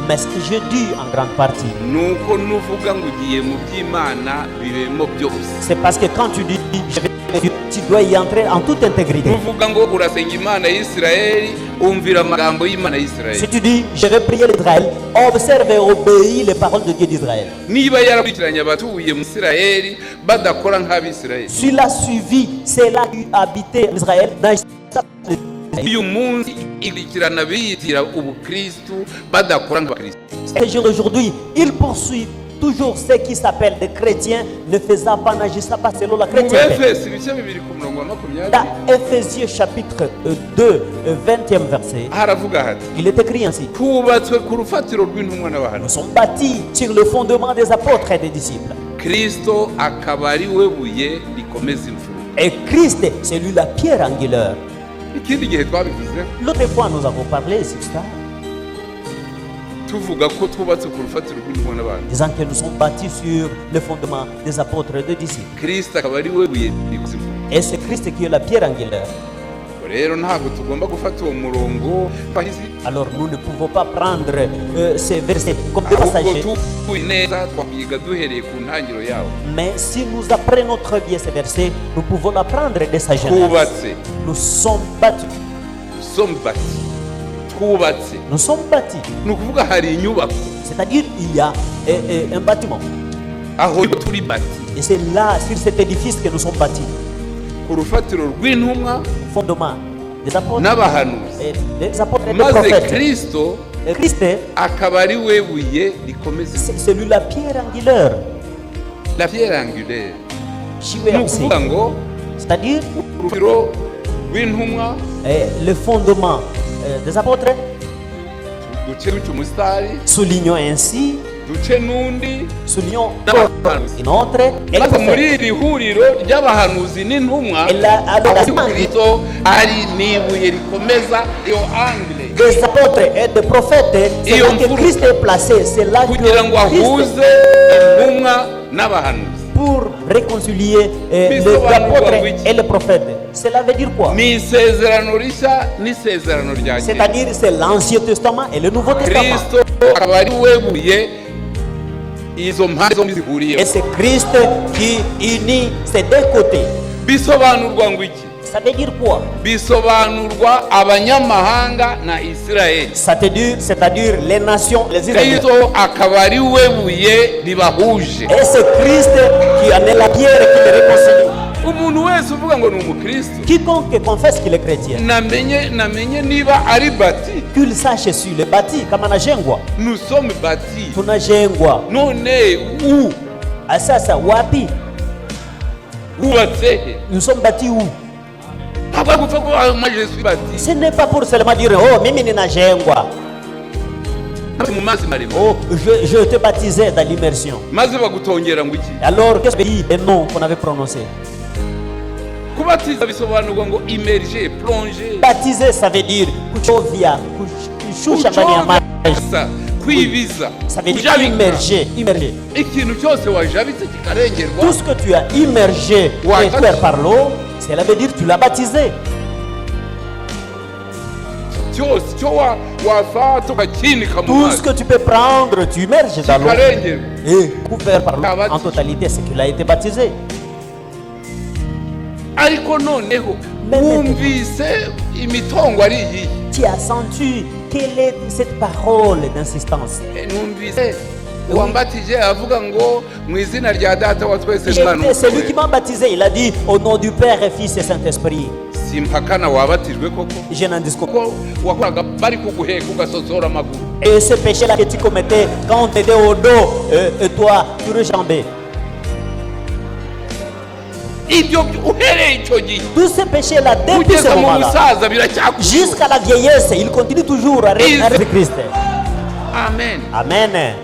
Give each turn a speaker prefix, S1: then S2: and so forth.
S1: Mais ce que je dis en grande partie, c'est parce que quand tu dis je vais, tu dois y entrer en toute intégrité. Si tu dis je vais prier l'Israël, observe et obéis les paroles de Dieu d'Israël. S'il a suivi, c'est là qui habitait l'Israël dans et aujourd'hui, il poursuit toujours ceux qui s'appellent des chrétiens, ne faisant pas, n'agissant pas selon la chrétienté. Dans Ephésiens chapitre 2, 20e verset, il est écrit ainsi: nous sommes bâtis sur le fondement des apôtres et des disciples. Et Christ, c'est lui la pierre angulaire. L'autre fois, nous avons parlé sur ça, disant que nous sommes bâtis sur le fondement des apôtres et des disciples. Et c'est Christ qui est la pierre angulaire. Alors nous ne pouvons pas prendre ces versets comme des passagers. Mais si nous apprenons très bien ces versets, nous pouvons l'apprendre de sa jeunesse. Nous sommes bâtis. Nous sommes bâtis. C'est-à-dire il y a un bâtiment. Et c'est là, sur cet édifice, que nous sommes bâtis. Fondement des apôtres et des prophètes. Et Christ, c'est lui la pierre angulaire.
S2: La pierre angulaire.
S1: C'est-à-dire le fondement des apôtres. Soulignons ainsi. Soulignons une autre. Et des apôtres et des prophètes, c'est là que Christ est placé. C'est là que Christ pour réconcilier les apôtres et les prophètes. Cela veut dire quoi? C'est-à-dire c'est l'Ancien Testament et le Nouveau Testament. Et c'est Christ qui unit ces deux côtés. Ça veut dire quoi? C'est-à-dire les nations, les Israéliens. Et c'est Christ qui en est la pierre et qui les réconcilie. Quiconque confesse qu'il est chrétien, qu'il sache s'il est bâti comme anajengwa.
S2: Nous sommes bâtis.
S1: Tunajengwa.
S2: Où?
S1: Sasa wapi? Nous sommes bâtis où? Ce n'est pas pour seulement dire oh mimi ninajengwa. Oh, je te baptisais dans l'immersion. Alors qu'est-ce que c'est le nom qu'on avait prononcé? Baptiser, ça veut dire kuchovia, kushusha ndani ya maji. Ça veut dire immerger. Tout ce que tu as immergé et faire par l'eau, cela veut dire que tu l'as baptisé. Tout ce que tu peux prendre, tu immerges dans l'eau et couvert par l'eau en totalité, c'est qu'il a été baptisé. Tu as senti quelle est cette parole d'insistance? C'est lui qui m'a baptisé. Il a dit au nom du Père et Fils et Saint-Esprit. Je n'en discute pas. Et ce péché-là que tu commettais quand on t'aidait au dos et toi tu rejambais. Tous ces péchés-là, depuis ce moment-là, jusqu'à la vieillesse, il continue toujours à rester Christ.
S2: Amen.
S1: Amen.